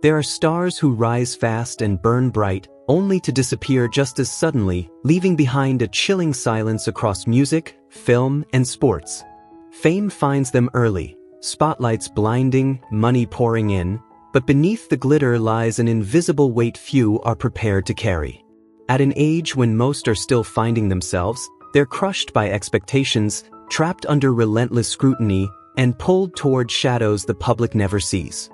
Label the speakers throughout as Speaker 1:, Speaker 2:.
Speaker 1: There are stars who rise fast and burn bright, only to disappear just as suddenly, leaving behind a chilling silence across music, film, and sports. Fame finds them early, spotlights blinding, money pouring in, but beneath the glitter lies an invisible weight few are prepared to carry. At an age when most are still finding themselves, they're crushed by expectations, trapped under relentless scrutiny, and pulled toward shadows the public never sees.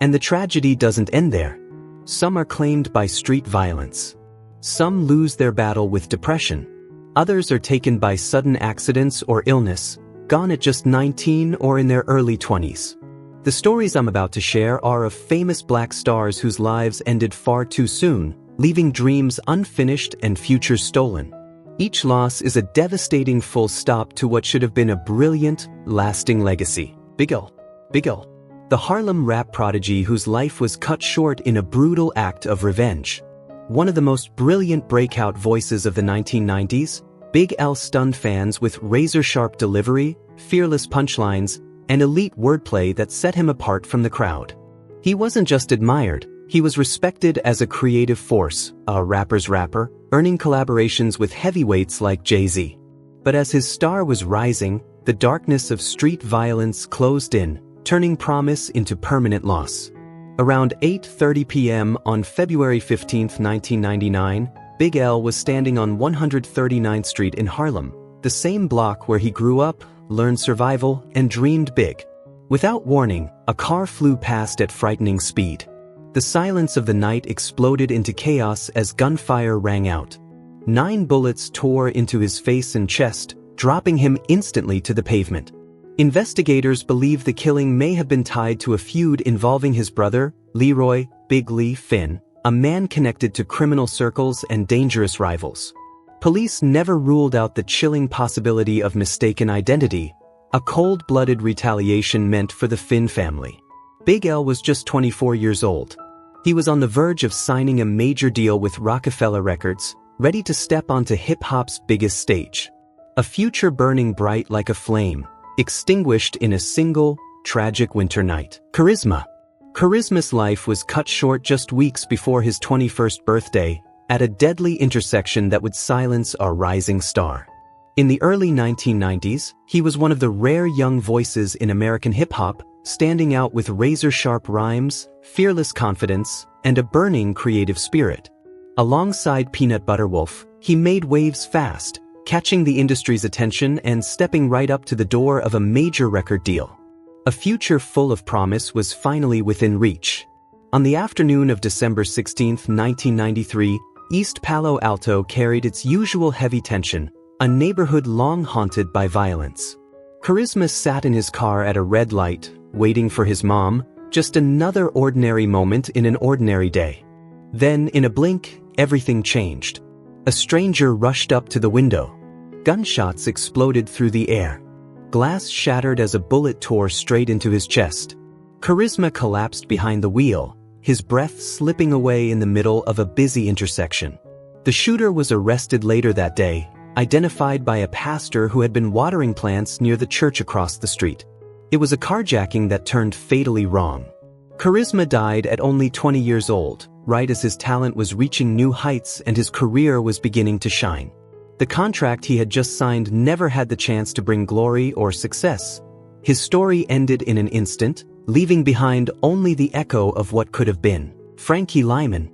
Speaker 1: And the tragedy doesn't end there. Some are claimed by street violence. Some lose their battle with depression. Others are taken by sudden accidents or illness, gone at just 19 or in their early 20s. The stories I'm about to share are of famous black stars whose lives ended far too soon, leaving dreams unfinished and futures stolen. Each loss is a devastating full stop to what should have been a brilliant, lasting legacy. Big L. The Harlem rap prodigy whose life was cut short in a brutal act of revenge. One of the most brilliant breakout voices of the 1990s, Big L stunned fans with razor-sharp delivery, fearless punchlines, and elite wordplay that set him apart from the crowd. He wasn't just admired, he was respected as a creative force, a rapper's rapper, earning collaborations with heavyweights like Jay-Z. But as his star was rising, the darkness of street violence closed in, turning promise into permanent loss. Around 8:30 p.m. on February 15, 1999, Big L was standing on 139th Street in Harlem, the same block where he grew up, learned survival, and dreamed big. Without warning, a car flew past at frightening speed. The silence of the night exploded into chaos as gunfire rang out. 9 bullets tore into his face and chest, dropping him instantly to the pavement. Investigators believe the killing may have been tied to a feud involving his brother, Leroy "Big Lee" Finn, a man connected to criminal circles and dangerous rivals. Police never ruled out the chilling possibility of mistaken identity, a cold-blooded retaliation meant for the Finn family. Big L was just 24 years old. He was on the verge of signing a major deal with Rockefeller Records, ready to step onto hip-hop's biggest stage. A future burning bright like a flame, extinguished in a single, tragic winter night. Charisma's life was cut short just weeks before his 21st birthday, at a deadly intersection that would silence a rising star. In the early 1990s, he was one of the rare young voices in American hip-hop, standing out with razor-sharp rhymes, fearless confidence, and a burning creative spirit. Alongside Peanut Butter Wolf, he made waves fast, catching the industry's attention and stepping right up to the door of a major record deal. A future full of promise was finally within reach. On the afternoon of December 16, 1993, East Palo Alto carried its usual heavy tension, a neighborhood long haunted by violence. Charisma sat in his car at a red light, waiting for his mom, just another ordinary moment in an ordinary day. Then, in a blink, everything changed. A stranger rushed up to the window. Gunshots exploded through the air. Glass shattered as a bullet tore straight into his chest. Charisma collapsed behind the wheel, his breath slipping away in the middle of a busy intersection. The shooter was arrested later that day, identified by a pastor who had been watering plants near the church across the street. It was a carjacking that turned fatally wrong. Charisma died at only 20 years old, right as his talent was reaching new heights and his career was beginning to shine. The contract he had just signed never had the chance to bring glory or success. His story ended in an instant, leaving behind only the echo of what could have been. Frankie Lymon,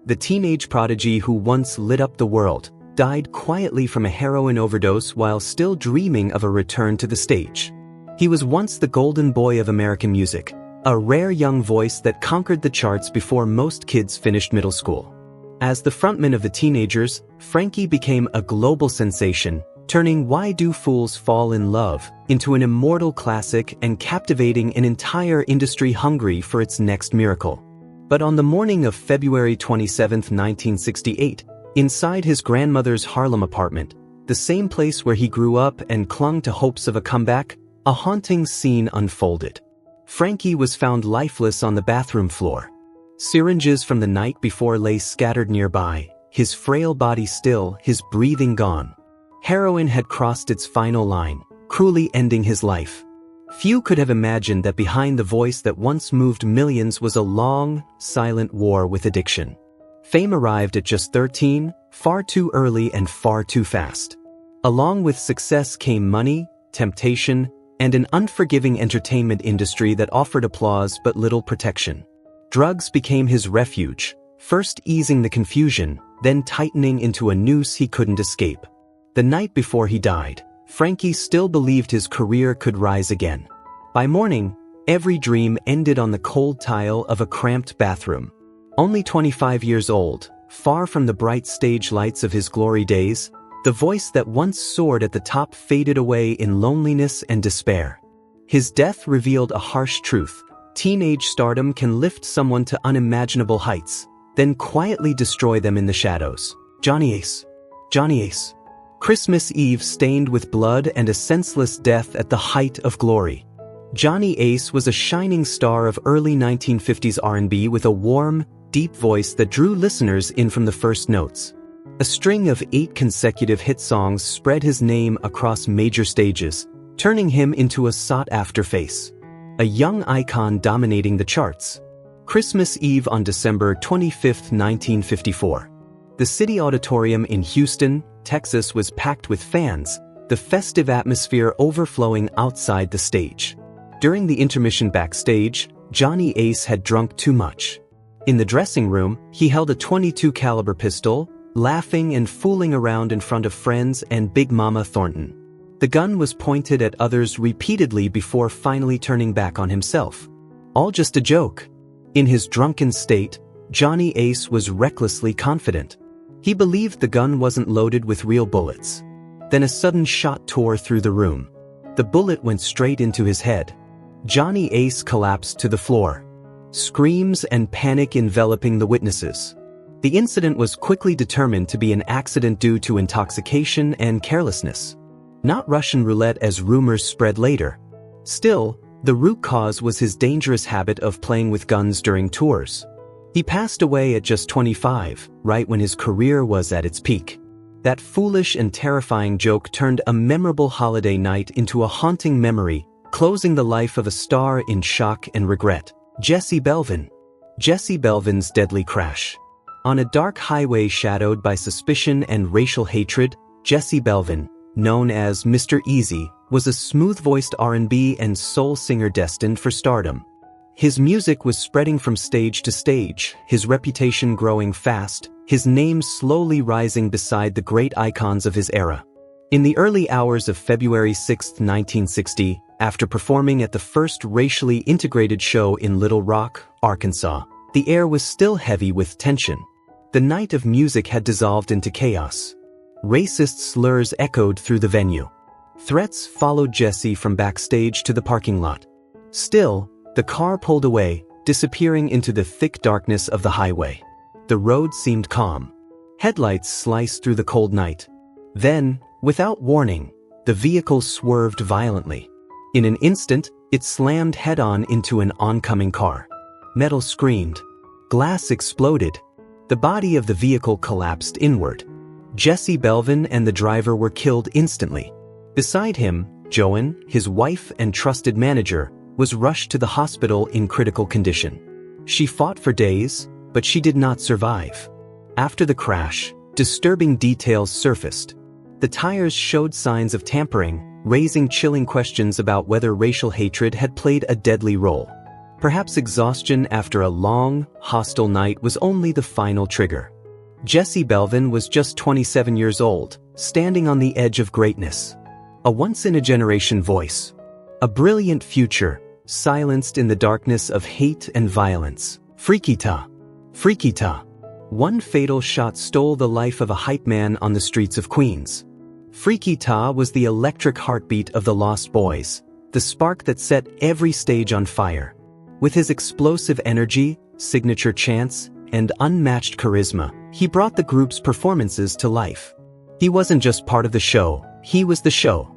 Speaker 1: the teenage prodigy who once lit up the world, died quietly from a heroin overdose while still dreaming of a return to the stage. He was once the golden boy of American music, a rare young voice that conquered the charts before most kids finished middle school. As the frontman of the Teenagers, Frankie became a global sensation, turning Why Do Fools Fall in Love into an immortal classic and captivating an entire industry hungry for its next miracle. But on the morning of February 27, 1968, inside his grandmother's Harlem apartment, the same place where he grew up and clung to hopes of a comeback, a haunting scene unfolded. Frankie was found lifeless on the bathroom floor. Syringes from the night before lay scattered nearby, his frail body still, his breathing gone. Heroin had crossed its final line, cruelly ending his life. Few could have imagined that behind the voice that once moved millions was a long, silent war with addiction. Fame arrived at just 13, far too early and far too fast. Along with success came money, temptation, and an unforgiving entertainment industry that offered applause but little protection. Drugs became his refuge, first easing the confusion, then tightening into a noose he couldn't escape. The night before he died, Frankie still believed his career could rise again. By morning, every dream ended on the cold tile of a cramped bathroom. Only 25 years old, far from the bright stage lights of his glory days, the voice that once soared at the top faded away in loneliness and despair. His death revealed a harsh truth. Teenage stardom can lift someone to unimaginable heights, then quietly destroy them in the shadows. Johnny Ace. Johnny Ace. Christmas Eve stained with blood and a senseless death at the height of glory. Johnny Ace was a shining star of early 1950s R&B with a warm, deep voice that drew listeners in from the first notes. A string of 8 consecutive hit songs spread his name across major stages, turning him into a sought-after face. A young icon dominating the charts. Christmas Eve on December 25, 1954. The City Auditorium in Houston, Texas was packed with fans, the festive atmosphere overflowing outside the stage. During the intermission backstage, Johnny Ace had drunk too much. In the dressing room, he held a .22 caliber pistol, laughing and fooling around in front of friends and Big Mama Thornton. The gun was pointed at others repeatedly before finally turning back on himself. All just a joke. In his drunken state, Johnny Ace was recklessly confident. He believed the gun wasn't loaded with real bullets. Then a sudden shot tore through the room. The bullet went straight into his head. Johnny Ace collapsed to the floor. Screams and panic enveloping the witnesses. The incident was quickly determined to be an accident due to intoxication and carelessness. Not Russian roulette as rumors spread later. Still, the root cause was his dangerous habit of playing with guns during tours. He passed away at just 25, right when his career was at its peak. That foolish and terrifying joke turned a memorable holiday night into a haunting memory, closing the life of a star in shock and regret. Jesse Belvin. Jesse Belvin's deadly crash. On a dark highway shadowed by suspicion and racial hatred, Jesse Belvin, known as Mr. Easy, was a smooth-voiced R&B and soul singer destined for stardom. His music was spreading from stage to stage, his reputation growing fast, his name slowly rising beside the great icons of his era. In the early hours of February 6, 1960, after performing at the first racially integrated show in Little Rock, Arkansas, the air was still heavy with tension. The night of music had dissolved into chaos. Racist slurs echoed through the venue. Threats followed Jesse from backstage to the parking lot. Still, the car pulled away, disappearing into the thick darkness of the highway. The road seemed calm. Headlights sliced through the cold night. Then, without warning, the vehicle swerved violently. In an instant, it slammed head-on into an oncoming car. Metal screamed. Glass exploded. The body of the vehicle collapsed inward. Jesse Belvin and the driver were killed instantly. Beside him, Joan, his wife and trusted manager, was rushed to the hospital in critical condition. She fought for days, but she did not survive. After the crash, disturbing details surfaced. The tires showed signs of tampering, raising chilling questions about whether racial hatred had played a deadly role. Perhaps exhaustion after a long, hostile night was only the final trigger. Jesse Belvin was just 27 years old, standing on the edge of greatness. A once-in-a-generation voice. A brilliant future, silenced in the darkness of hate and violence. Freaky-ta. Freaky-ta. One fatal shot stole the life of a hype man on the streets of Queens. Freaky-ta was the electric heartbeat of the Lost Boys, the spark that set every stage on fire. With his explosive energy, signature chants, and unmatched charisma, he brought the group's performances to life. He wasn't just part of the show, he was the show.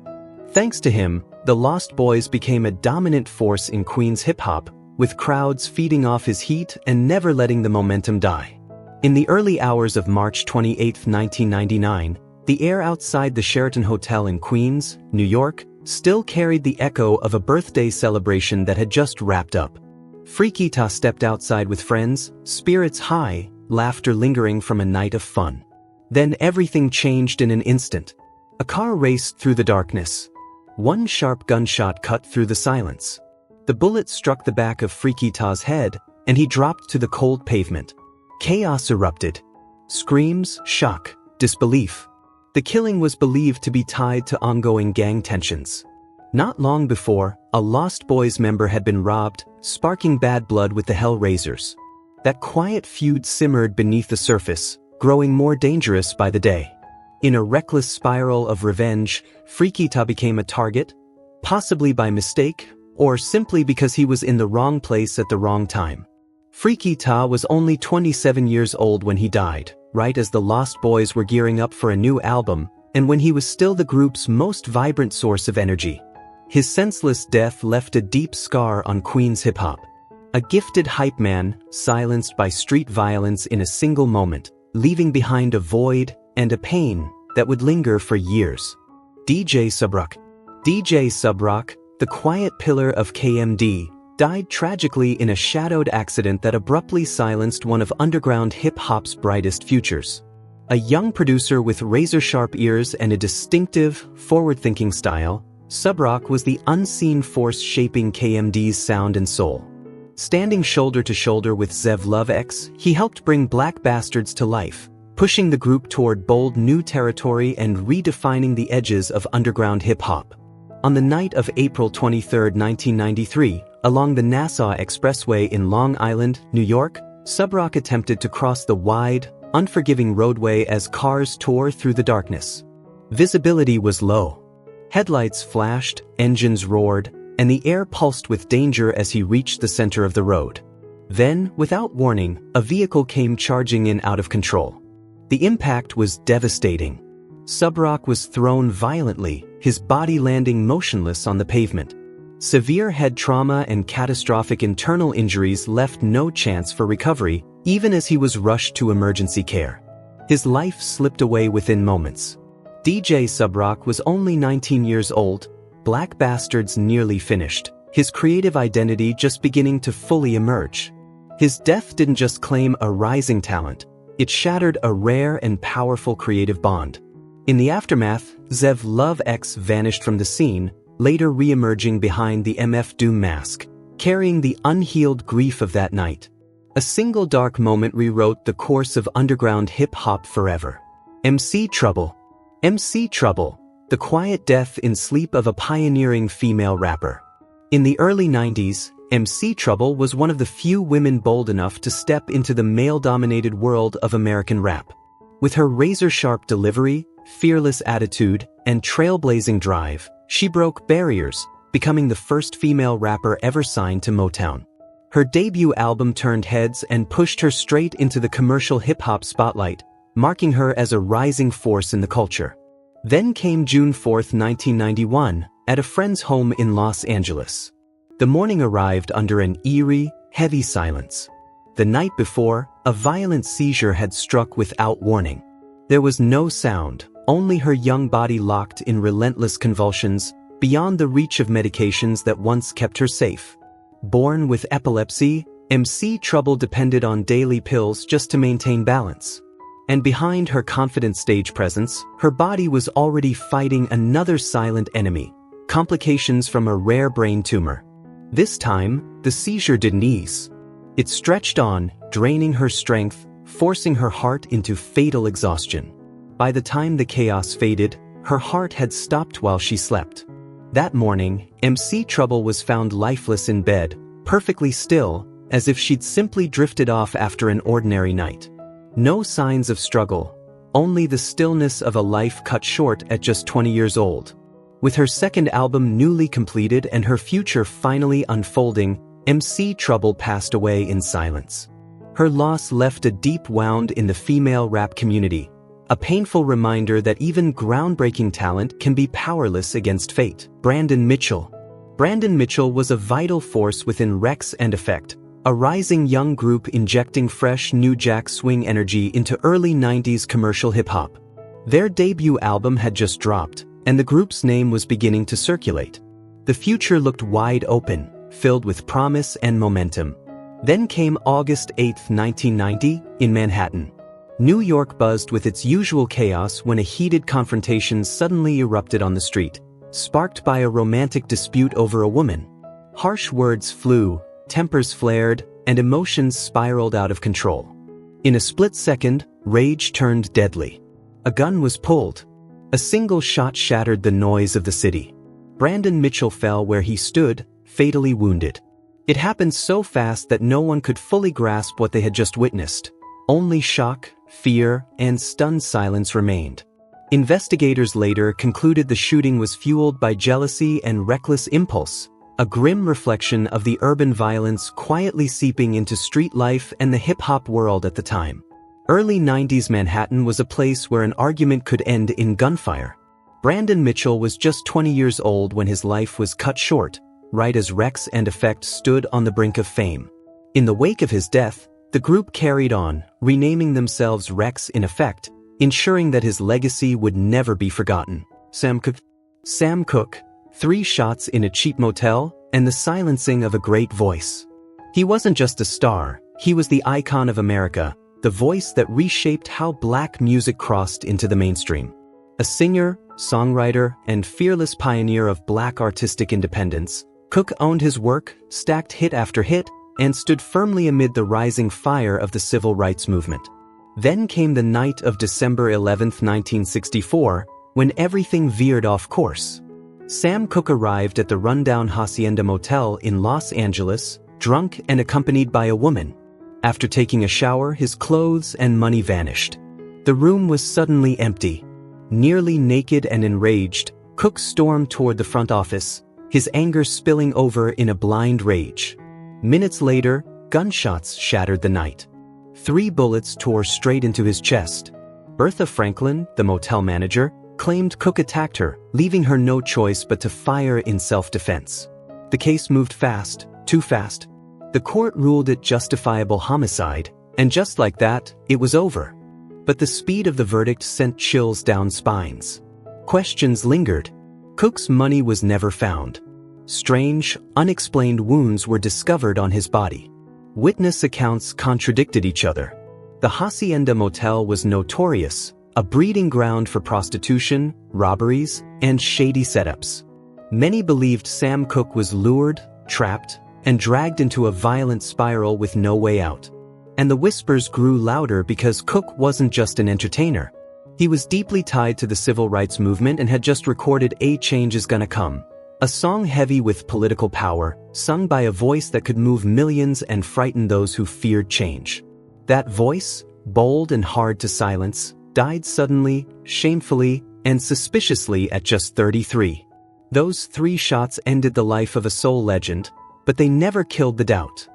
Speaker 1: Thanks to him, the Lost Boys became a dominant force in Queens hip-hop, with crowds feeding off his heat and never letting the momentum die. In the early hours of March 28, 1999, the air outside the Sheraton Hotel in Queens, New York, still carried the echo of a birthday celebration that had just wrapped up. Freaky Ta stepped outside with friends, spirits high, laughter lingering from a night of fun. Then everything changed in an instant. A car raced through the darkness. One sharp gunshot cut through the silence. The bullet struck the back of Freaky Ta's head, and he dropped to the cold pavement. Chaos erupted. Screams, shock, disbelief. The killing was believed to be tied to ongoing gang tensions. Not long before, a Lost Boys member had been robbed, sparking bad blood with the Hellraisers. That quiet feud simmered beneath the surface, growing more dangerous by the day. In a reckless spiral of revenge, Freaky Ta became a target, possibly by mistake, or simply because he was in the wrong place at the wrong time. Freaky Ta was only 27 years old when he died, right as the Lost Boys were gearing up for a new album, and when he was still the group's most vibrant source of energy. His senseless death left a deep scar on Queen's hip-hop. A gifted hype man, silenced by street violence in a single moment, leaving behind a void and a pain that would linger for years. DJ Subrock, the quiet pillar of KMD, died tragically in a shadowed accident that abruptly silenced one of underground hip-hop's brightest futures. A young producer with razor-sharp ears and a distinctive, forward-thinking style, Subrock was the unseen force shaping KMD's sound and soul. Standing shoulder to shoulder with Zev Love X, he helped bring Black Bastards to life, pushing the group toward bold new territory and redefining the edges of underground hip-hop. On the night of April 23, 1993, along the Nassau Expressway in Long Island, New York, Subrock attempted to cross the wide, unforgiving roadway as cars tore through the darkness. Visibility was low. Headlights flashed, engines roared, and the air pulsed with danger as he reached the center of the road. Then, without warning, a vehicle came charging in out of control. The impact was devastating. Subrock was thrown violently, his body landing motionless on the pavement. Severe head trauma and catastrophic internal injuries left no chance for recovery, even as he was rushed to emergency care. His life slipped away within moments. DJ Subrock was only 19 years old, Black Bastards nearly finished, his creative identity just beginning to fully emerge. His death didn't just claim a rising talent, it shattered a rare and powerful creative bond. In the aftermath, Zev Love X vanished from the scene, later re-emerging behind the MF Doom mask, carrying the unhealed grief of that night. A single dark moment rewrote the course of underground hip-hop forever. MC Trouble, the quiet death in sleep of a pioneering female rapper. In the early 90s, MC Trouble was one of the few women bold enough to step into the male-dominated world of American rap. With her razor-sharp delivery, fearless attitude, and trailblazing drive, she broke barriers, becoming the first female rapper ever signed to Motown. Her debut album turned heads and pushed her straight into the commercial hip-hop spotlight, marking her as a rising force in the culture. Then came June 4, 1991, at a friend's home in Los Angeles. The morning arrived under an eerie, heavy silence. The night before, a violent seizure had struck without warning. There was no sound, only her young body locked in relentless convulsions, beyond the reach of medications that once kept her safe. Born with epilepsy, MC Trouble depended on daily pills just to maintain balance. And behind her confident stage presence, her body was already fighting another silent enemy, complications from a rare brain tumor. This time, the seizure didn't ease. It stretched on, draining her strength, forcing her heart into fatal exhaustion. By the time the chaos faded, her heart had stopped while she slept. That morning, MC Trouble was found lifeless in bed, perfectly still, as if she'd simply drifted off after an ordinary night. No signs of struggle, only the stillness of a life cut short at just 20 years old. With her second album newly completed and her future finally unfolding, MC Trouble passed away in silence. Her loss left a deep wound in the female rap community, a painful reminder that even groundbreaking talent can be powerless against fate. Brandon Mitchell was a vital force within Rex and Effect, a rising young group injecting fresh new jack swing energy into early 90s commercial hip-hop. Their debut album had just dropped, and the group's name was beginning to circulate. The future looked wide open, filled with promise and momentum. Then came August 8, 1990, in Manhattan. New York buzzed with its usual chaos when a heated confrontation suddenly erupted on the street, sparked by a romantic dispute over a woman. Harsh words flew, tempers flared, and emotions spiraled out of control. In a split second, rage turned deadly. A gun was pulled. A single shot shattered the noise of the city. Brandon Mitchell fell where he stood, fatally wounded. It happened so fast that no one could fully grasp what they had just witnessed. Only shock, fear, and stunned silence remained. Investigators later concluded the shooting was fueled by jealousy and reckless impulse, a grim reflection of the urban violence quietly seeping into street life and the hip-hop world at the time. Early 90s Manhattan was a place where an argument could end in gunfire. Brandon Mitchell was just 20 years old when his life was cut short, right as Rex and Effect stood on the brink of fame. In the wake of his death, the group carried on, renaming themselves Rex in Effect, ensuring that his legacy would never be forgotten. Sam Cooke, 3 shots in a cheap motel, and the silencing of a great voice. He wasn't just a star, he was the icon of America, the voice that reshaped how black music crossed into the mainstream. A singer, songwriter, and fearless pioneer of black artistic independence, Cooke owned his work, stacked hit after hit, and stood firmly amid the rising fire of the civil rights movement. Then came the night of December 11, 1964, when everything veered off course. Sam Cooke arrived at the rundown Hacienda Motel in Los Angeles, drunk and accompanied by a woman. After taking a shower, his clothes and money vanished. The room was suddenly empty. Nearly naked and enraged, Cooke stormed toward the front office, his anger spilling over in a blind rage. Minutes later, gunshots shattered the night. 3 bullets tore straight into his chest. Bertha Franklin, the motel manager, claimed Cooke attacked her, leaving her no choice but to fire in self-defense. The case moved fast, too fast. The court ruled it justifiable homicide, and just like that, it was over. But the speed of the verdict sent chills down spines. Questions lingered. Cooke's money was never found. Strange, unexplained wounds were discovered on his body. Witness accounts contradicted each other. The Hacienda Motel was notorious, a breeding ground for prostitution, robberies, and shady setups. Many believed Sam Cooke was lured, trapped, and dragged into a violent spiral with no way out. And the whispers grew louder because Cooke wasn't just an entertainer. He was deeply tied to the civil rights movement and had just recorded A Change Is Gonna Come, a song heavy with political power, sung by a voice that could move millions and frighten those who feared change. That voice, bold and hard to silence, died suddenly, shamefully, and suspiciously at just 33. Those 3 shots ended the life of a soul legend, but they never killed the doubt.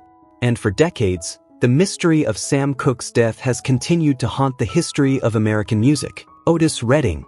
Speaker 1: And for decades, the mystery of Sam Cooke's death has continued to haunt the history of American music. Otis Redding.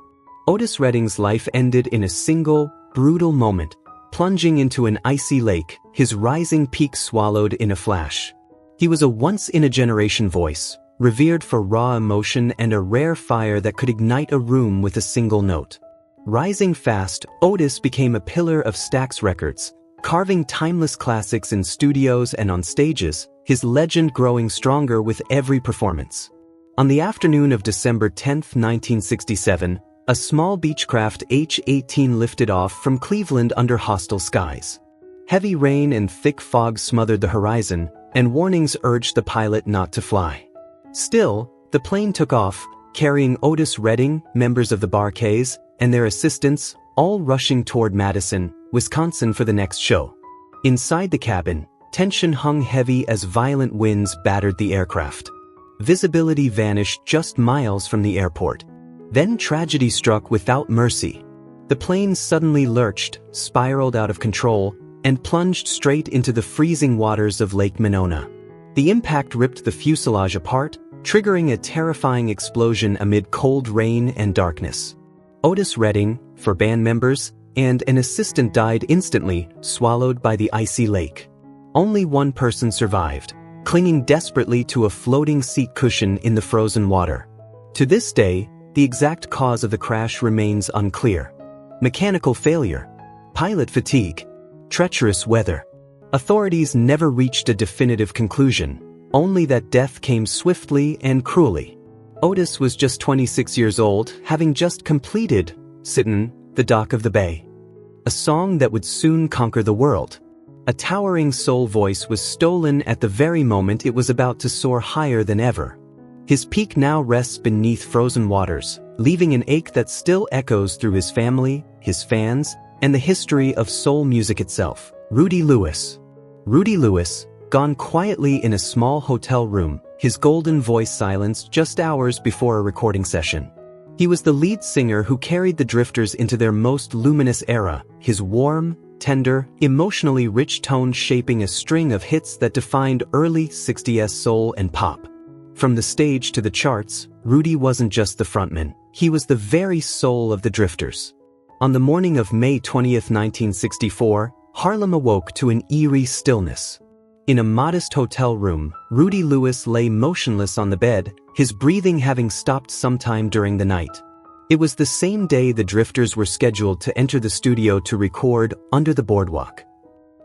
Speaker 1: Otis Redding's life ended in a single, brutal moment, plunging into an icy lake, his rising peak swallowed in a flash. He was a once-in-a-generation voice, revered for raw emotion and a rare fire that could ignite a room with a single note. Rising fast, Otis became a pillar of Stax Records, carving timeless classics in studios and on stages, his legend growing stronger with every performance. On the afternoon of December 10, 1967, a small Beechcraft H-18 lifted off from Cleveland under hostile skies. Heavy rain and thick fog smothered the horizon, and warnings urged the pilot not to fly. Still, the plane took off, carrying Otis Redding, members of the Bar-Kays, and their assistants, all rushing toward Madison, Wisconsin for the next show. Inside the cabin, tension hung heavy as violent winds battered the aircraft. Visibility vanished just miles from the airport. Then tragedy struck without mercy. The plane suddenly lurched, spiraled out of control, and plunged straight into the freezing waters of Lake Monona. The impact ripped the fuselage apart, triggering a terrifying explosion amid cold rain and darkness. Otis Redding, 4 band members, and an assistant died instantly, swallowed by the icy lake. Only one person survived, clinging desperately to a floating seat cushion in the frozen water. To this day, the exact cause of the crash remains unclear. mechanical failure, pilot fatigue, treacherous weather. Authorities never reached a definitive conclusion, only that death came swiftly and cruelly. Otis was just 26 years old, having just completed Sittin', the Dock of the Bay, a song that would soon conquer the world. A towering soul voice was stolen at the very moment it was about to soar higher than ever. His peak now rests beneath frozen waters, leaving an ache that still echoes through his family, his fans, and the history of soul music itself. Rudy Lewis. Rudy Lewis, gone quietly in a small hotel room, his golden voice silenced just hours before a recording session. He was the lead singer who carried the Drifters into their most luminous era, his warm, tender, emotionally rich tone shaping a string of hits that defined early 60s soul and pop. From the stage to the charts, Rudy wasn't just the frontman, he was the very soul of the Drifters. On the morning of May 20, 1964, Harlem awoke to an eerie stillness. In a modest hotel room, Rudy Lewis lay motionless on the bed, his breathing having stopped sometime during the night. It was the same day the Drifters were scheduled to enter the studio to record Under the Boardwalk.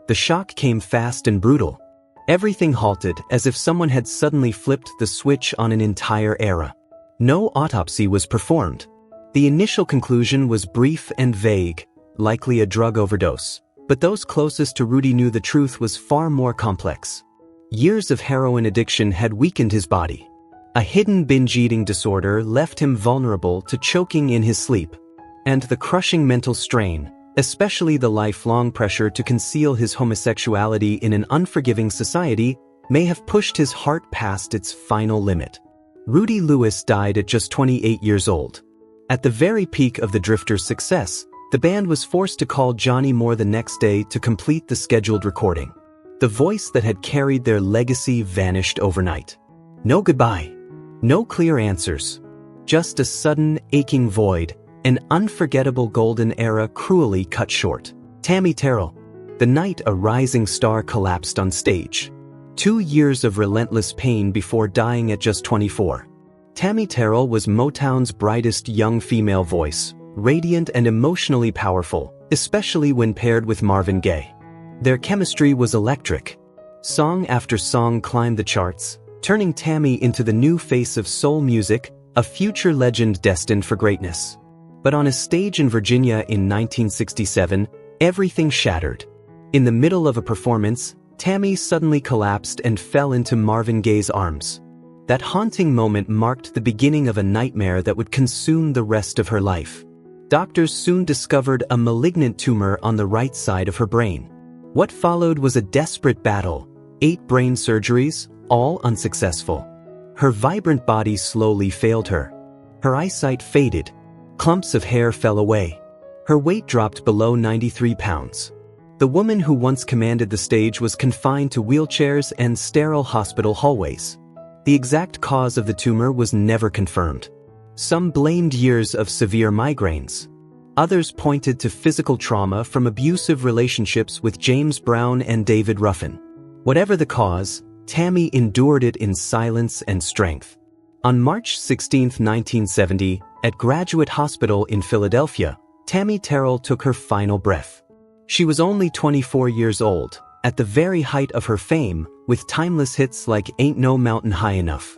Speaker 1: The shock came fast and brutal. Everything halted as if someone had suddenly flipped the switch on an entire era. No autopsy was performed. The initial conclusion was brief and vague, likely a drug overdose. But those closest to Rudy knew the truth was far more complex. Years of heroin addiction had weakened his body. A hidden binge-eating disorder left him vulnerable to choking in his sleep. And the crushing mental strain, especially the lifelong pressure to conceal his homosexuality in an unforgiving society, may have pushed his heart past its final limit. Rudy Lewis died at just 28 years old. At the very peak of the Drifters' success, the band was forced to call Johnny Moore the next day to complete the scheduled recording. The voice that had carried their legacy vanished overnight. No goodbye. No clear answers. Just a sudden, aching void, an unforgettable golden era cruelly cut short. Tammy Terrell. The night a rising star collapsed on stage. 2 years of relentless pain before dying at just 24. Tammy Terrell was Motown's brightest young female voice, radiant and emotionally powerful, especially when paired with Marvin Gaye. Their chemistry was electric. Song after song climbed the charts, turning Tammy into the new face of soul music, a future legend destined for greatness. But on a stage in Virginia in 1967, everything shattered. In the middle of a performance, Tammy suddenly collapsed and fell into Marvin Gaye's arms. That haunting moment marked the beginning of a nightmare that would consume the rest of her life. Doctors soon discovered a malignant tumor on the right side of her brain. What followed was a desperate battle, 8 brain surgeries, all unsuccessful. Her vibrant body slowly failed her. Her eyesight faded. Clumps of hair fell away. Her weight dropped below 93 pounds. The woman who once commanded the stage was confined to wheelchairs and sterile hospital hallways. The exact cause of the tumor was never confirmed. Some blamed years of severe migraines. Others pointed to physical trauma from abusive relationships with James Brown and David Ruffin. Whatever the cause, Tammy endured it in silence and strength. On March 16, 1970, at Graduate Hospital in Philadelphia, Tammy Terrell took her final breath. She was only 24 years old, at the very height of her fame, with timeless hits like Ain't No Mountain High Enough.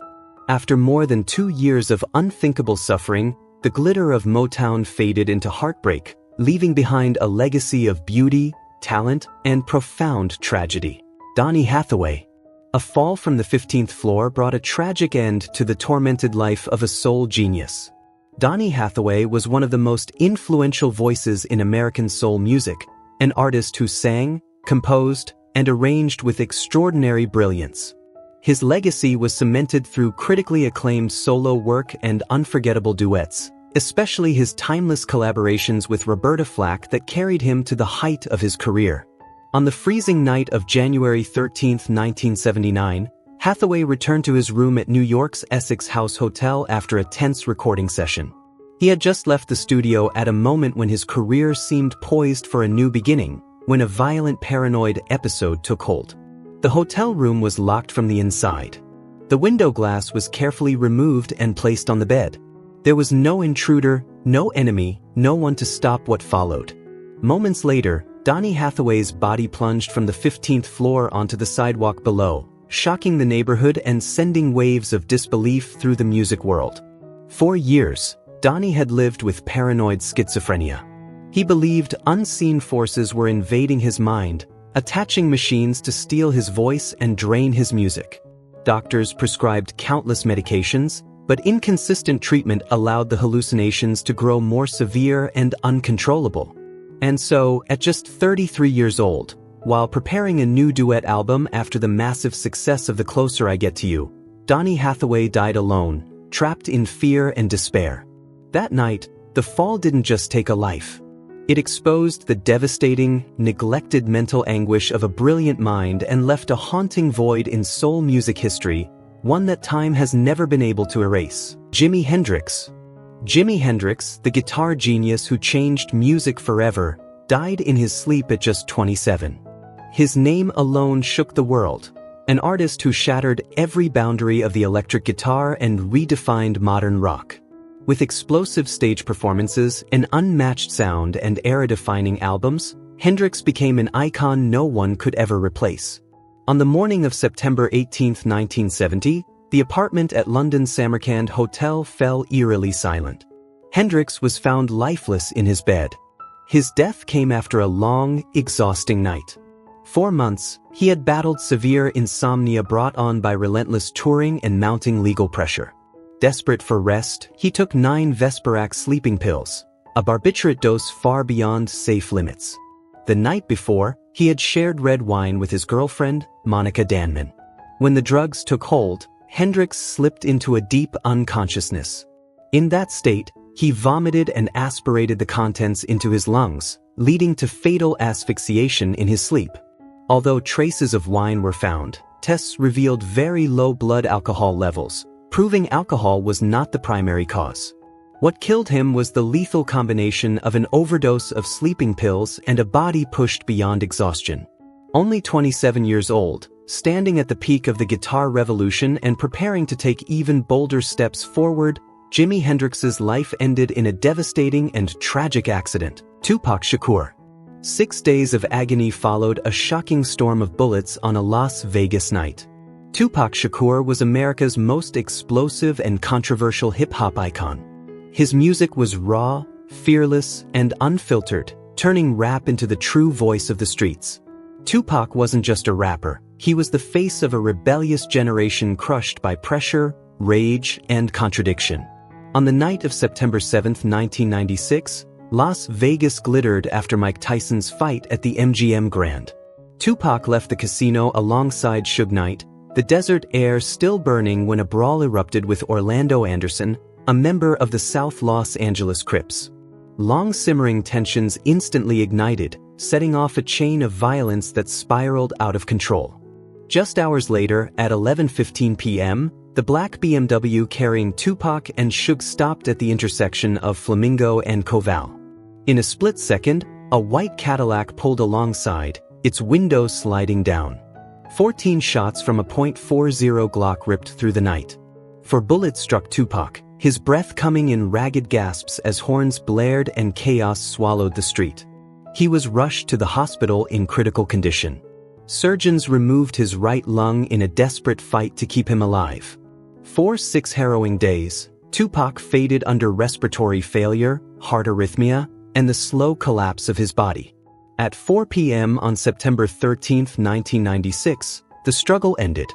Speaker 1: After more than 2 years of unthinkable suffering, the glitter of Motown faded into heartbreak, leaving behind a legacy of beauty, talent, and profound tragedy. Donny Hathaway. A fall from the 15th floor brought a tragic end to the tormented life of a soul genius. Donny Hathaway was one of the most influential voices in American soul music, an artist who sang, composed, and arranged with extraordinary brilliance. His legacy was cemented through critically acclaimed solo work and unforgettable duets, especially his timeless collaborations with Roberta Flack that carried him to the height of his career. On the freezing night of January 13, 1979, Hathaway returned to his room at New York's Essex House Hotel after a tense recording session. He had just left the studio at a moment when his career seemed poised for a new beginning, when a violent paranoid episode took hold. The hotel room was locked from the inside. The window glass was carefully removed and placed on the bed. There was no intruder, no enemy, no one to stop what followed. Moments later, Donny Hathaway's body plunged from the 15th floor onto the sidewalk below, shocking the neighborhood and sending waves of disbelief through the music world. For years, Donny had lived with paranoid schizophrenia. He believed unseen forces were invading his mind, attaching machines to steal his voice and drain his music. Doctors prescribed countless medications, but inconsistent treatment allowed the hallucinations to grow more severe and uncontrollable. And so, at just 33 years old, while preparing a new duet album after the massive success of The Closer I Get to You, Donny Hathaway died alone, trapped in fear and despair. That night, the fall didn't just take a life. It exposed the devastating, neglected mental anguish of a brilliant mind and left a haunting void in soul music history, one that time has never been able to erase. Jimi Hendrix. Jimi Hendrix, the guitar genius who changed music forever, died in his sleep at just 27. His name alone shook the world, an artist who shattered every boundary of the electric guitar and redefined modern rock. With explosive stage performances, an unmatched sound, and era-defining albums, Hendrix became an icon no one could ever replace. On the morning of September 18, 1970, the apartment at London's Samarkand Hotel fell eerily silent. Hendrix was found lifeless in his bed. His death came after a long, exhausting night. For months, he had battled severe insomnia brought on by relentless touring and mounting legal pressure. Desperate for rest, he took 9 Vesperac sleeping pills, a barbiturate dose far beyond safe limits. The night before, he had shared red wine with his girlfriend, Monica Danman. When the drugs took hold, Hendrix slipped into a deep unconsciousness. In that state, he vomited and aspirated the contents into his lungs, leading to fatal asphyxiation in his sleep. Although traces of wine were found, tests revealed very low blood alcohol levels, proving alcohol was not the primary cause. What killed him was the lethal combination of an overdose of sleeping pills and a body pushed beyond exhaustion. Only 27 years old, standing at the peak of the guitar revolution and preparing to take even bolder steps forward, Jimi Hendrix's life ended in a devastating and tragic accident. Tupac Shakur. 6 days of agony followed a shocking storm of bullets on a Las Vegas night. Tupac Shakur was America's most explosive and controversial hip-hop icon. His music was raw, fearless, and unfiltered, turning rap into the true voice of the streets. Tupac wasn't just a rapper, he was the face of a rebellious generation crushed by pressure, rage, and contradiction. On the night of September 7, 1996, Las Vegas glittered after Mike Tyson's fight at the MGM Grand. Tupac left the casino alongside Suge Knight, the desert air still burning when a brawl erupted with Orlando Anderson, a member of the South Los Angeles Crips. Long-simmering tensions instantly ignited, setting off a chain of violence that spiraled out of control. Just hours later, at 11:15 p.m., the black BMW carrying Tupac and Suge stopped at the intersection of Flamingo and Koval. In a split second, a white Cadillac pulled alongside, its windows sliding down. 14 shots from a .40 Glock ripped through the night. 4 bullets struck Tupac, his breath coming in ragged gasps as horns blared and chaos swallowed the street. He was rushed to the hospital in critical condition. Surgeons removed his right lung in a desperate fight to keep him alive. For 6 harrowing days, Tupac faded under respiratory failure, heart arrhythmia, and the slow collapse of his body. At 4 p.m. on September 13, 1996, the struggle ended.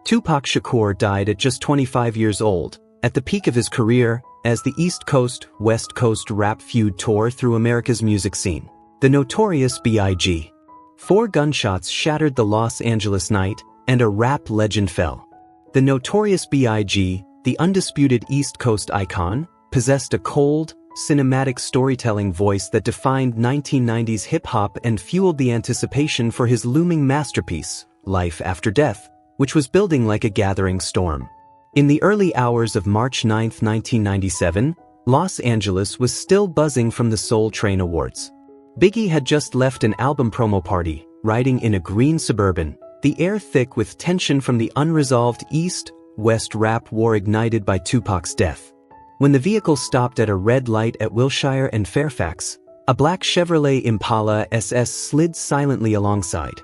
Speaker 1: Tupac Shakur died at just 25 years old, at the peak of his career, as the East Coast-West Coast rap feud tore through America's music scene. The Notorious B.I.G. 4 gunshots shattered the Los Angeles night, and a rap legend fell. The Notorious B.I.G., the undisputed East Coast icon, possessed a cold, cinematic storytelling voice that defined 1990s hip-hop and fueled the anticipation for his looming masterpiece, Life After Death, which was building like a gathering storm. In the early hours of March 9, 1997, Los Angeles was still buzzing from the Soul Train Awards. Biggie had just left an album promo party, riding in a green Suburban, the air thick with tension from the unresolved East-West rap war ignited by Tupac's death. When the vehicle stopped at a red light at Wilshire and Fairfax, a black Chevrolet Impala SS slid silently alongside.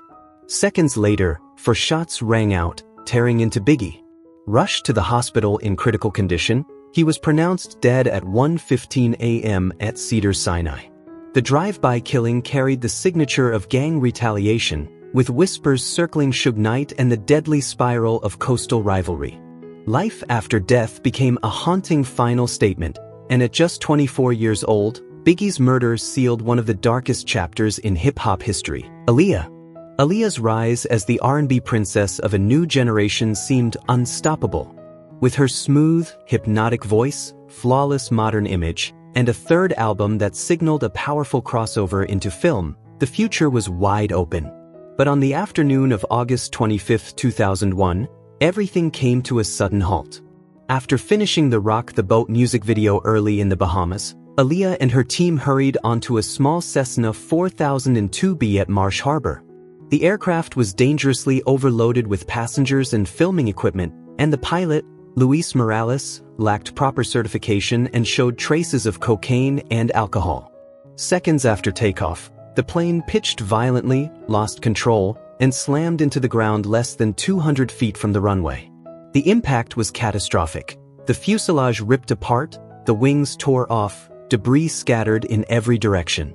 Speaker 1: Seconds later, 4 shots rang out, tearing into Biggie. Rushed to the hospital in critical condition, he was pronounced dead at 1:15 a.m. at Cedars-Sinai. The drive-by killing carried the signature of gang retaliation, with whispers circling Suge Knight and the deadly spiral of coastal rivalry. Life after death became a haunting final statement, and at just 24 years old, Biggie's murder sealed one of the darkest chapters in hip-hop history. Aaliyah's rise as the R&B princess of a new generation seemed unstoppable. With her smooth, hypnotic voice, flawless modern image, and a third album that signaled a powerful crossover into film, the future was wide open. But on the afternoon of August 25, 2001, everything came to a sudden halt. After finishing the Rock the Boat music video early in the Bahamas, Aaliyah and her team hurried onto a small Cessna 4002B at Marsh Harbor. The aircraft was dangerously overloaded with passengers and filming equipment, and the pilot, Luis Morales, lacked proper certification and showed traces of cocaine and alcohol. Seconds after takeoff, the plane pitched violently, lost control, and slammed into the ground less than 200 feet from the runway. The impact was catastrophic. The fuselage ripped apart, the wings tore off, debris scattered in every direction.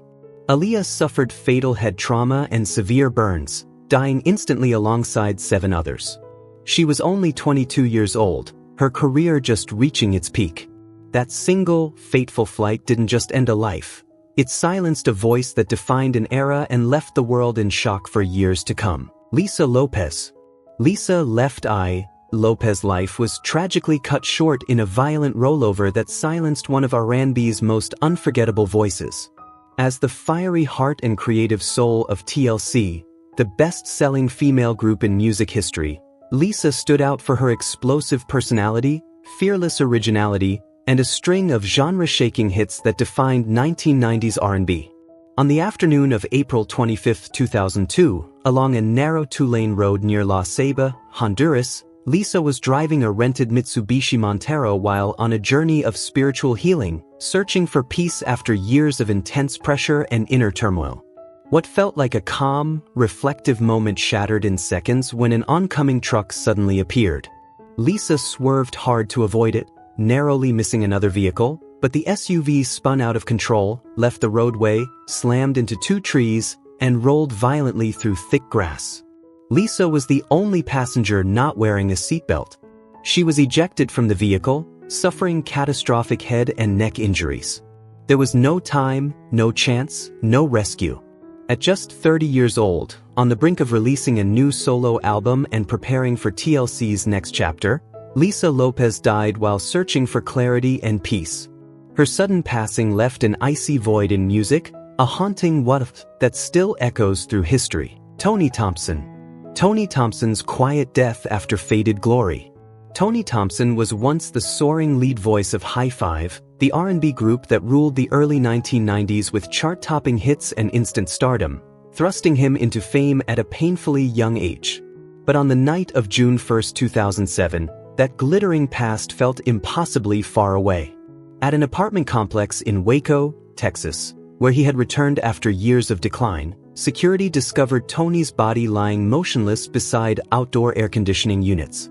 Speaker 1: Aaliyah suffered fatal head trauma and severe burns, dying instantly alongside 7 others. She was only 22 years old, her career just reaching its peak. That single, fateful flight didn't just end a life. It silenced a voice that defined an era and left the world in shock for years to come. Lisa Lopez. Lisa Left Eye Lopez's life was tragically cut short in a violent rollover that silenced one of R&B's most unforgettable voices. As the fiery heart and creative soul of TLC, the best-selling female group in music history, Lisa stood out for her explosive personality, fearless originality, and a string of genre-shaking hits that defined 1990s R&B. On the afternoon of April 25, 2002, along a narrow 2-lane road near La Ceiba, Honduras, Lisa was driving a rented Mitsubishi Montero while on a journey of spiritual healing, searching for peace after years of intense pressure and inner turmoil. What felt like a calm, reflective moment shattered in seconds when an oncoming truck suddenly appeared. Lisa swerved hard to avoid it, narrowly missing another vehicle, but the SUV spun out of control, left the roadway, slammed into 2 trees, and rolled violently through thick grass. Lisa was the only passenger not wearing a seatbelt. She was ejected from the vehicle, suffering catastrophic head and neck injuries. There was no time, no chance, no rescue. At just 30 years old, on the brink of releasing a new solo album and preparing for TLC's next chapter, Lisa Lopez died while searching for clarity and peace. Her sudden passing left an icy void in music, a haunting what-if that still echoes through history. Tony Thompson. Tony Thompson's quiet death after faded glory. Tony Thompson was once the soaring lead voice of High Five, the R&B group that ruled the early 1990s with chart-topping hits and instant stardom, thrusting him into fame at a painfully young age. But on the night of June 1, 2007, that glittering past felt impossibly far away. At an apartment complex in Waco, Texas, where he had returned after years of decline, security discovered Tony's body lying motionless beside outdoor air conditioning units.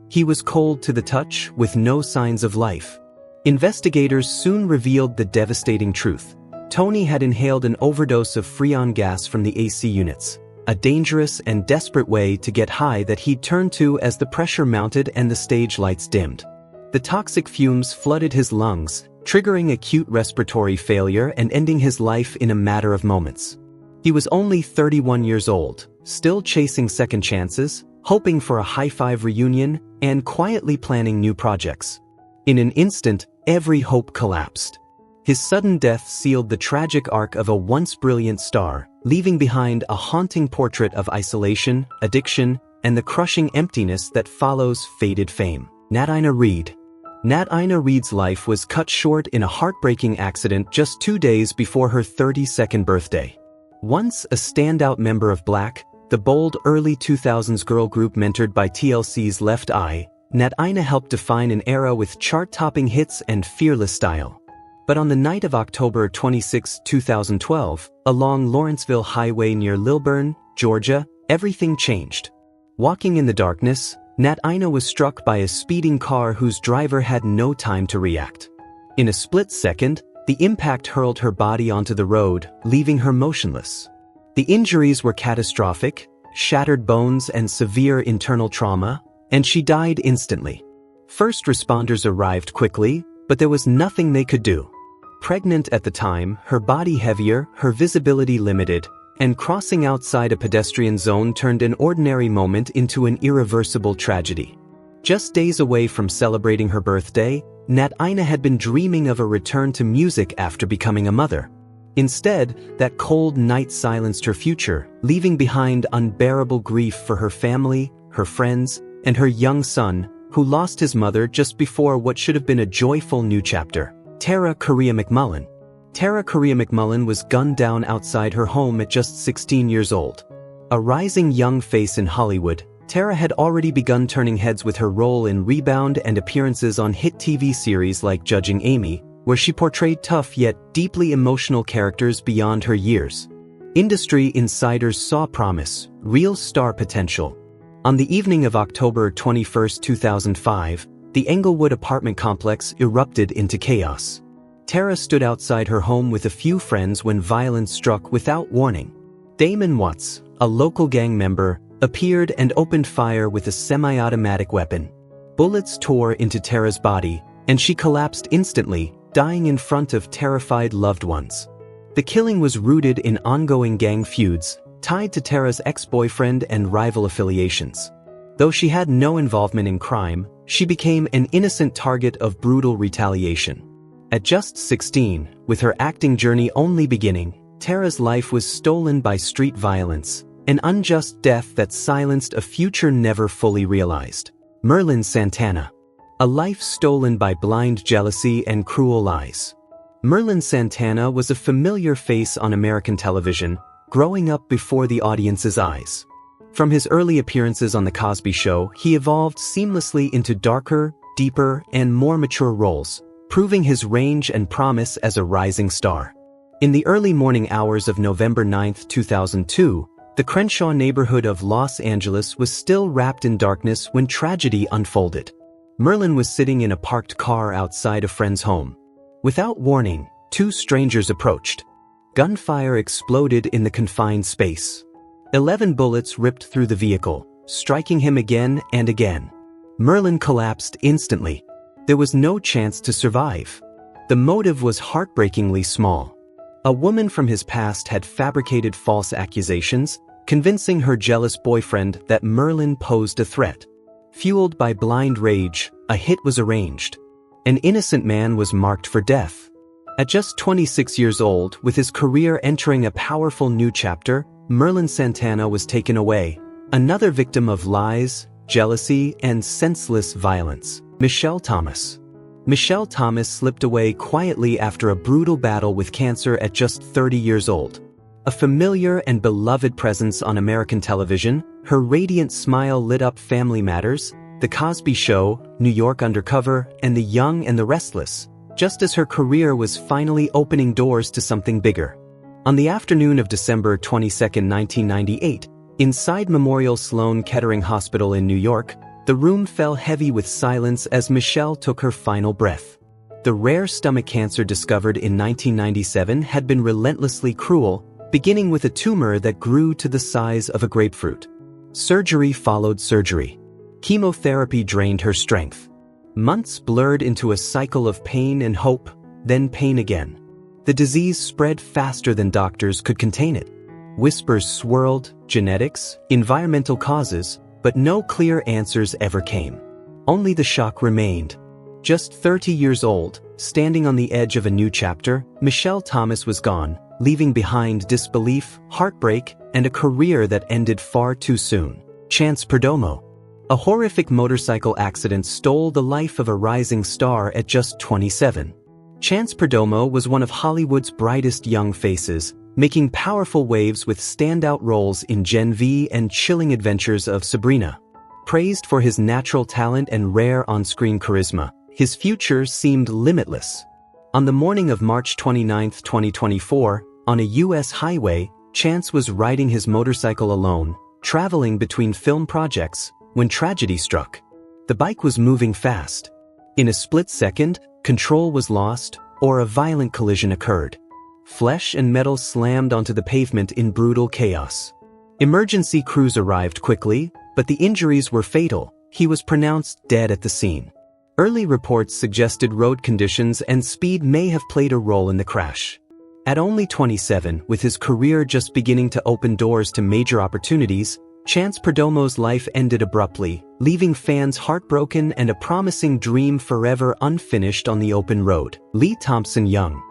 Speaker 1: He was cold to the touch, with no signs of life. Investigators soon revealed the devastating truth. Tony had inhaled an overdose of Freon gas from the AC units, a dangerous and desperate way to get high that he'd turned to as the pressure mounted and the stage lights dimmed. The toxic fumes flooded his lungs, triggering acute respiratory failure and ending his life in a matter of moments. He was only 31 years old, still chasing second chances, hoping for a High Five reunion, and quietly planning new projects. In an instant, every hope collapsed. His sudden death sealed the tragic arc of a once brilliant star, leaving behind a haunting portrait of isolation, addiction, and the crushing emptiness that follows faded fame. Nat Ina Reid. Nat Ina Reid's life was cut short in a heartbreaking accident just 2 days before her 32nd birthday. Once a standout member of Black, the bold early 2000s girl group mentored by TLC's Left Eye, Nat Ina helped define an era with chart-topping hits and fearless style. But on the night of October 26, 2012, along Lawrenceville Highway near Lilburn, Georgia, everything changed. Walking in the darkness, Nat Ina was struck by a speeding car whose driver had no time to react. In a split second, the impact hurled her body onto the road, leaving her motionless. The injuries were catastrophic, shattered bones and severe internal trauma, and she died instantly. First responders arrived quickly, but there was nothing they could do. Pregnant at the time, her body heavier, her visibility limited, and crossing outside a pedestrian zone turned an ordinary moment into an irreversible tragedy. Just days away from celebrating her birthday, Nat Ina had been dreaming of a return to music after becoming a mother. Instead, that cold night silenced her future, leaving behind unbearable grief for her family, her friends, and her young son, who lost his mother just before what should have been a joyful new chapter. Tara Correa McMullen. Tara Correa McMullen was gunned down outside her home at just 16 years old. A rising young face in Hollywood, Tara had already begun turning heads with her role in Rebound and appearances on hit TV series like Judging Amy, where she portrayed tough yet deeply emotional characters beyond her years. Industry insiders saw promise, real star potential. On the evening of October 21, 2005, the Englewood apartment complex erupted into chaos. Tara stood outside her home with a few friends when violence struck without warning. Damon Watts, a local gang member, appeared and opened fire with a semi-automatic weapon. Bullets tore into Tara's body, and she collapsed instantly, dying in front of terrified loved ones. The killing was rooted in ongoing gang feuds, tied to Tara's ex-boyfriend and rival affiliations. Though she had no involvement in crime, she became an innocent target of brutal retaliation. At just 16, with her acting journey only beginning, Tara's life was stolen by street violence, an unjust death that silenced a future never fully realized. Merlin Santana. A life stolen by blind jealousy and cruel lies. Merlin Santana was a familiar face on American television, growing up before the audience's eyes. From his early appearances on The Cosby Show, he evolved seamlessly into darker, deeper, and more mature roles, proving his range and promise as a rising star. In the early morning hours of November 9, 2002, the Crenshaw neighborhood of Los Angeles was still wrapped in darkness when tragedy unfolded. Merlin was sitting in a parked car outside a friend's home. Without warning, two strangers approached. Gunfire exploded in the confined space. 11 bullets ripped through the vehicle, striking him again and again. Merlin collapsed instantly. There was no chance to survive. The motive was heartbreakingly small. A woman from his past had fabricated false accusations, convincing her jealous boyfriend that Merlin posed a threat. Fueled by blind rage, a hit was arranged. An innocent man was marked for death. At just 26 years old, with his career entering a powerful new chapter, Merlin Santana was taken away, another victim of lies, jealousy, and senseless violence. Michelle Thomas. Michelle Thomas slipped away quietly after a brutal battle with cancer at just 30 years old. A familiar and beloved presence on American television, her radiant smile lit up Family Matters, The Cosby Show, New York Undercover, and The Young and the Restless, just as her career was finally opening doors to something bigger. On the afternoon of December 22, 1998, inside Memorial Sloan Kettering Hospital in New York, the room fell heavy with silence as Michelle took her final breath. The rare stomach cancer discovered in 1997 had been relentlessly cruel, beginning with a tumor that grew to the size of a grapefruit. Surgery followed surgery. Chemotherapy drained her strength. Months blurred into a cycle of pain and hope, then pain again. The disease spread faster than doctors could contain it. Whispers swirled, genetics, environmental causes, but no clear answers ever came. Only the shock remained. Just 30 years old, standing on the edge of a new chapter, Michelle Thomas was gone, leaving behind disbelief, heartbreak, and a career that ended far too soon. Chance Perdomo. A horrific motorcycle accident stole the life of a rising star at just 27. Chance Perdomo was one of Hollywood's brightest young faces, making powerful waves with standout roles in Gen V and chilling adventures of Sabrina. Praised for his natural talent and rare on-screen charisma, his future seemed limitless. On the morning of March 29, 2024, on a U.S. highway, Chance was riding his motorcycle alone, traveling between film projects, when tragedy struck. The bike was moving fast. In a split second, control was lost, or a violent collision occurred. Flesh and metal slammed onto the pavement in brutal chaos. Emergency crews arrived quickly, but the injuries were fatal. He was pronounced dead at the scene. Early reports suggested road conditions and speed may have played a role in the crash. At only 27, with his career just beginning to open doors to major opportunities, Chance Perdomo's life ended abruptly, leaving fans heartbroken and a promising dream forever unfinished on the open road. Lee Thompson Young.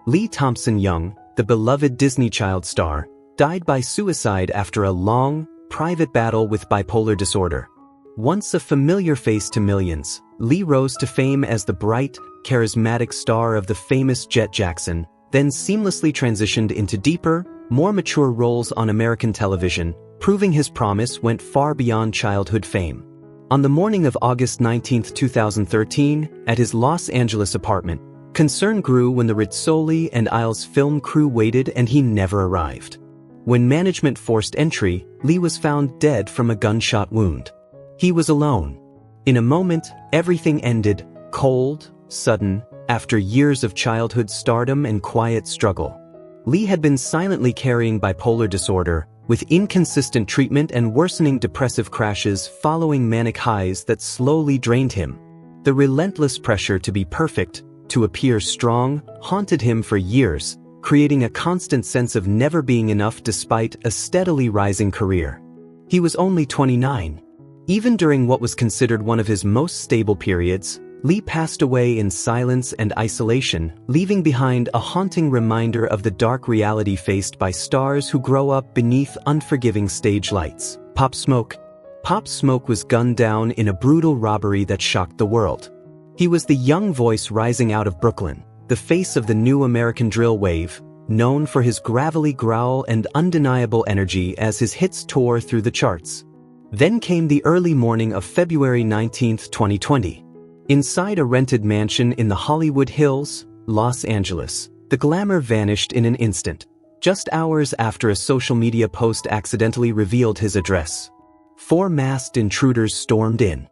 Speaker 1: Lee Thompson Young, the beloved Disney child star, died by suicide after a long, private battle with bipolar disorder. Once a familiar face to millions, Lee rose to fame as the bright, charismatic star of the famous Jet Jackson, then seamlessly transitioned into deeper, more mature roles on American television, proving his promise went far beyond childhood fame. On the morning of August 19, 2013, at his Los Angeles apartment, concern grew when the Rizzoli and Isles film crew waited and he never arrived. When management forced entry, Lee was found dead from a gunshot wound. He was alone. In a moment, everything ended, cold, sudden, after years of childhood stardom and quiet struggle. Lee had been silently carrying bipolar disorder, with inconsistent treatment and worsening depressive crashes following manic highs that slowly drained him. The relentless pressure to be perfect, to appear strong, haunted him for years, creating a constant sense of never being enough despite a steadily rising career. He was only 29. Even during what was considered one of his most stable periods, Lee passed away in silence and isolation, leaving behind a haunting reminder of the dark reality faced by stars who grow up beneath unforgiving stage lights. Pop Smoke. Pop Smoke was gunned down in a brutal robbery that shocked the world. He was the young voice rising out of Brooklyn, the face of the new American drill wave, known for his gravelly growl and undeniable energy as his hits tore through the charts. Then came the early morning of February 19, 2020. Inside a rented mansion in the Hollywood Hills, Los Angeles, the glamour vanished in an instant, just hours after a social media post accidentally revealed his address. 4 masked intruders stormed in.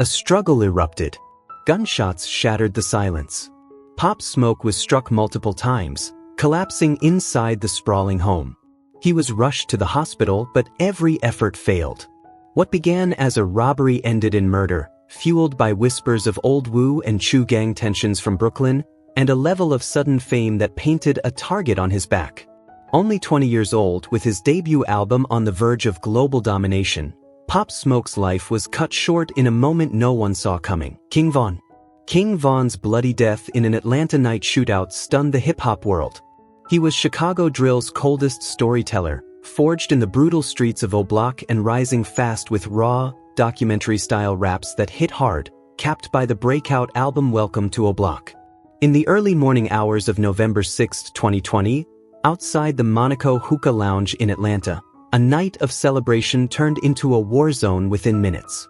Speaker 1: A struggle erupted. Gunshots shattered the silence. Pop Smoke was struck multiple times, collapsing inside the sprawling home. He was rushed to the hospital, but every effort failed. What began as a robbery ended in murder, fueled by whispers of old Wu and Chu gang tensions from Brooklyn, and a level of sudden fame that painted a target on his back. Only 20 years old, with his debut album on the verge of global domination, Pop Smoke's life was cut short in a moment no one saw coming. King Von. King Von's bloody death in an Atlanta night shootout stunned the hip-hop world. He was Chicago drill's coldest storyteller, forged in the brutal streets of O-Block and rising fast with raw, documentary-style raps that hit hard, capped by the breakout album Welcome to O-Block. In the early morning hours of November 6, 2020, outside the Monaco Hookah Lounge in Atlanta, a night of celebration turned into a war zone within minutes.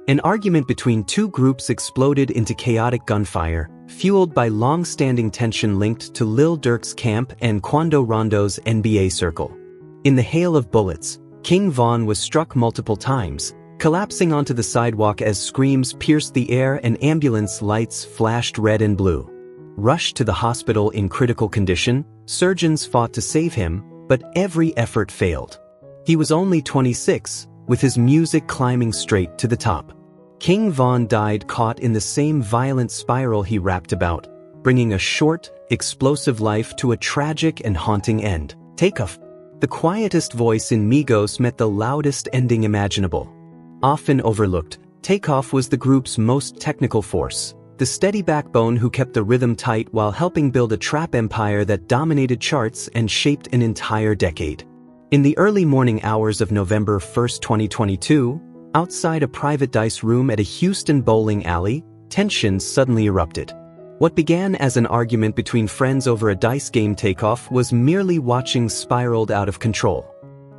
Speaker 1: An argument between two groups exploded into chaotic gunfire, fueled by long-standing tension linked to Lil Durk's camp and Quando Rondo's NBA circle. In the hail of bullets, King Von was struck multiple times, collapsing onto the sidewalk as screams pierced the air and ambulance lights flashed red and blue. Rushed to the hospital in critical condition, surgeons fought to save him, but every effort failed. He was only 26, with his music climbing straight to the top. King Von died caught in the same violent spiral he rapped about, bringing a short, explosive life to a tragic and haunting end. Takeoff. The quietest voice in Migos met the loudest ending imaginable. Often overlooked, Takeoff was the group's most technical force, the steady backbone who kept the rhythm tight while helping build a trap empire that dominated charts and shaped an entire decade. In the early morning hours of November 1, 2022, outside a private dice room at a Houston bowling alley, tensions suddenly erupted. What began as an argument between friends over a dice game Takeoff was merely watching spiraled out of control.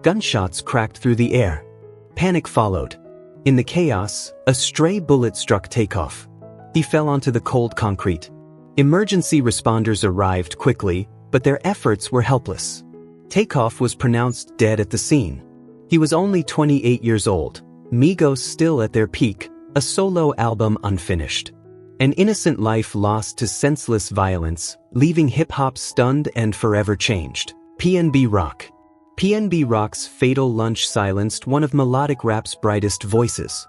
Speaker 1: Gunshots cracked through the air. Panic followed. In the chaos, a stray bullet struck Takeoff. He fell onto the cold concrete. Emergency responders arrived quickly, but their efforts were helpless. Takeoff was pronounced dead at the scene. He was only 28 years old, Migos still at their peak, a solo album unfinished. An innocent life lost to senseless violence, leaving hip-hop stunned and forever changed. PNB Rock. PNB Rock's fatal lunch silenced one of melodic rap's brightest voices.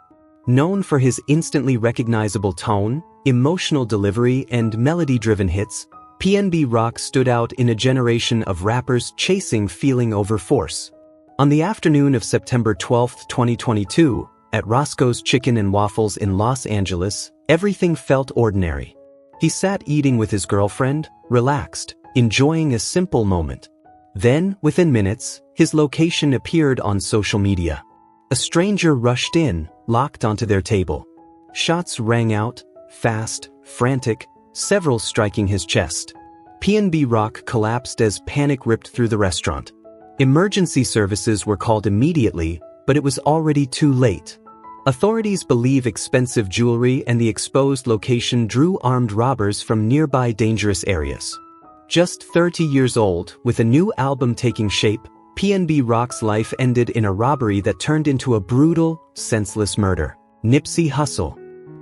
Speaker 1: Known for his instantly recognizable tone, emotional delivery, and melody-driven hits, PNB Rock stood out in a generation of rappers chasing feeling over force. On the afternoon of September 12, 2022, at Roscoe's Chicken and Waffles in Los Angeles, everything felt ordinary. He sat eating with his girlfriend, relaxed, enjoying a simple moment. Then, within minutes, his location appeared on social media. A stranger rushed in, locked onto their table. Shots rang out, fast, frantic, several striking his chest. PNB Rock collapsed as panic ripped through the restaurant. Emergency services were called immediately, but it was already too late. Authorities believe expensive jewelry and the exposed location drew armed robbers from nearby dangerous areas. Just 30 years old, with a new album taking shape, PNB Rock's life ended in a robbery that turned into a brutal, senseless murder. Nipsey Hussle.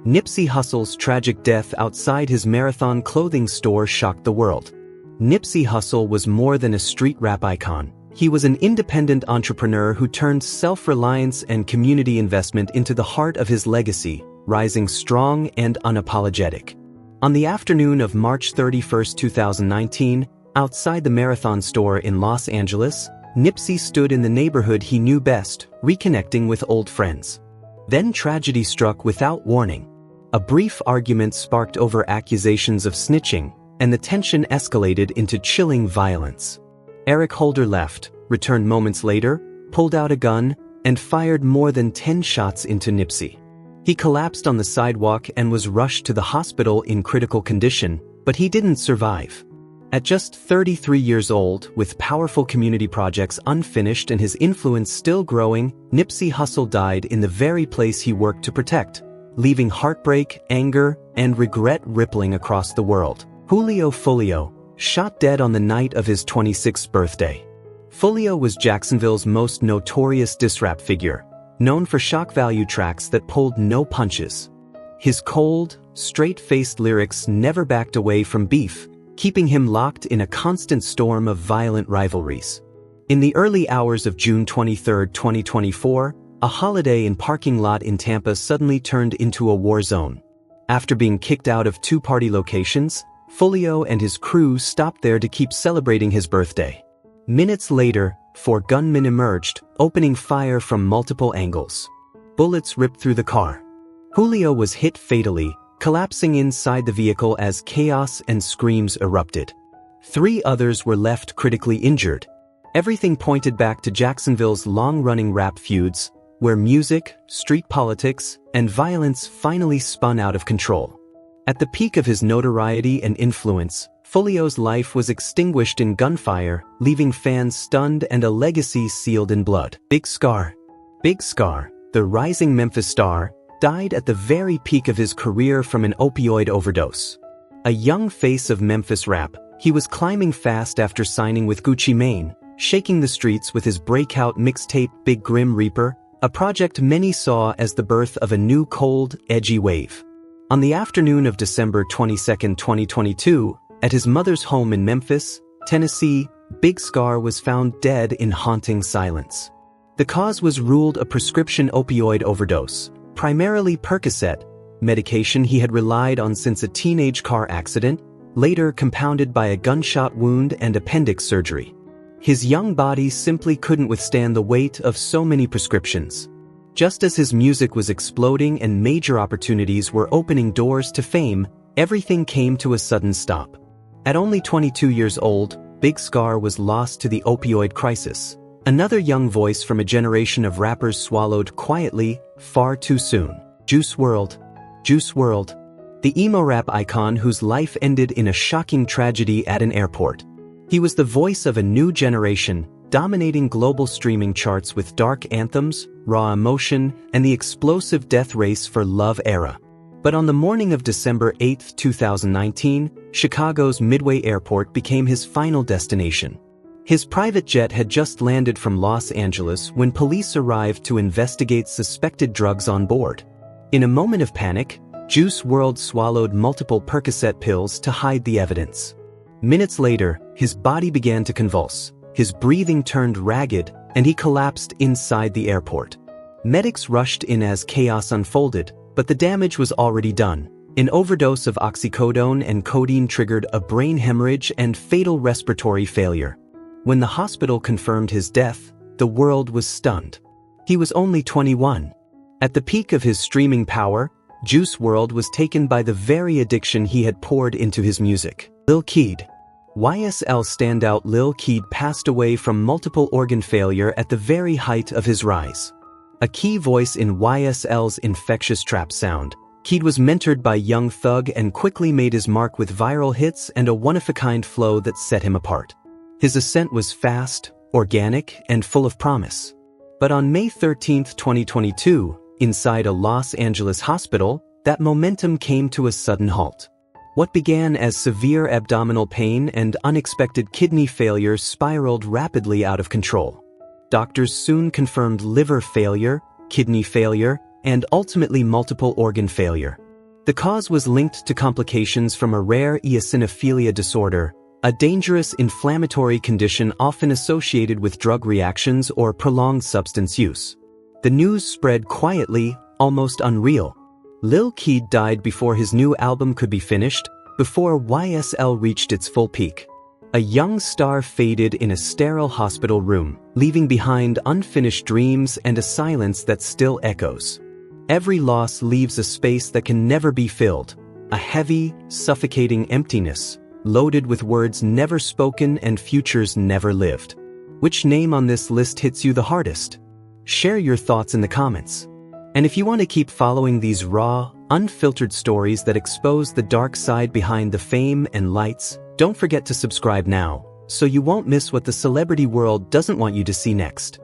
Speaker 1: Nipsey Hussle's tragic death outside his Marathon clothing store shocked the world. Nipsey Hussle was more than a street rap icon. He was an independent entrepreneur who turned self-reliance and community investment into the heart of his legacy, rising strong and unapologetic. On the afternoon of March 31, 2019, outside the Marathon store in Los Angeles, Nipsey stood in the neighborhood he knew best, reconnecting with old friends. Then tragedy struck without warning. A brief argument sparked over accusations of snitching, and the tension escalated into chilling violence. Eric Holder left, returned moments later, pulled out a gun, and fired more than 10 shots into Nipsey. He collapsed on the sidewalk and was rushed to the hospital in critical condition, but he didn't survive. At just 33 years old, with powerful community projects unfinished and his influence still growing, Nipsey Hussle died in the very place he worked to protect, leaving heartbreak, anger, and regret rippling across the world. Julio Folio, shot dead on the night of his 26th birthday. Folio was Jacksonville's most notorious diss rap figure, known for shock value tracks that pulled no punches. His cold, straight-faced lyrics never backed away from beef, keeping him locked in a constant storm of violent rivalries. In the early hours of June 23, 2024, a Holiday Inn parking lot in Tampa suddenly turned into a war zone. After being kicked out of 2 party locations, Folio and his crew stopped there to keep celebrating his birthday. Minutes later, 4 gunmen emerged, opening fire from multiple angles. Bullets ripped through the car. Julio was hit fatally, collapsing inside the vehicle as chaos and screams erupted. 3 others were left critically injured. Everything pointed back to Jacksonville's long-running rap feuds, where music, street politics, and violence finally spun out of control. At the peak of his notoriety and influence, Folio's life was extinguished in gunfire, leaving fans stunned and a legacy sealed in blood. Big Scar. Big Scar, the rising Memphis star, died at the very peak of his career from an opioid overdose. A young face of Memphis rap, he was climbing fast after signing with Gucci Mane, shaking the streets with his breakout mixtape Big Grim Reaper, a project many saw as the birth of a new cold, edgy wave. On the afternoon of December 22, 2022, at his mother's home in Memphis, Tennessee, Big Scar was found dead in haunting silence. The cause was ruled a prescription opioid overdose, primarily Percocet, medication he had relied on since a teenage car accident, later compounded by a gunshot wound and appendix surgery. His young body simply couldn't withstand the weight of so many prescriptions. Just as his music was exploding and major opportunities were opening doors to fame, everything came to a sudden stop. At only 22 years old, Big Scar was lost to the opioid crisis. Another young voice from a generation of rappers swallowed quietly, far too soon. Juice WRLD. Juice WRLD. The emo rap icon whose life ended in a shocking tragedy at an airport. He was the voice of a new generation, dominating global streaming charts with dark anthems, raw emotion, and the explosive death race for love era. But on the morning of December 8, 2019, Chicago's Midway Airport became his final destination. His private jet had just landed from Los Angeles when police arrived to investigate suspected drugs on board. In a moment of panic, Juice WRLD swallowed multiple Percocet pills to hide the evidence. Minutes later, his body began to convulse, his breathing turned ragged, and he collapsed inside the airport. Medics rushed in as chaos unfolded, but the damage was already done. An overdose of oxycodone and codeine triggered a brain hemorrhage and fatal respiratory failure. When the hospital confirmed his death, the world was stunned. He was only 21. At the peak of his streaming power, Juice WRLD was taken by the very addiction he had poured into his music. Lil Keed. YSL standout Lil Keed passed away from multiple organ failure at the very height of his rise. A key voice in YSL's infectious trap sound, Keed was mentored by Young Thug and quickly made his mark with viral hits and a one-of-a-kind flow that set him apart. His ascent was fast, organic, and full of promise. But on May 13, 2022, inside a Los Angeles hospital, that momentum came to a sudden halt. What began as severe abdominal pain and unexpected kidney failure spiraled rapidly out of control. Doctors soon confirmed liver failure, kidney failure, and ultimately multiple organ failure. The cause was linked to complications from a rare eosinophilia disorder, a dangerous inflammatory condition often associated with drug reactions or prolonged substance use. The news spread quietly, almost unreal. Lil Keed died before his new album could be finished, before YSL reached its full peak. A young star faded in a sterile hospital room, leaving behind unfinished dreams and a silence that still echoes. Every loss leaves a space that can never be filled, a heavy, suffocating emptiness, loaded with words never spoken and futures never lived. Which name on this list hits you the hardest? Share your thoughts in the comments. And if you want to keep following these raw, unfiltered stories that expose the dark side behind the fame and lights, don't forget to subscribe now, so you won't miss what the celebrity world doesn't want you to see next.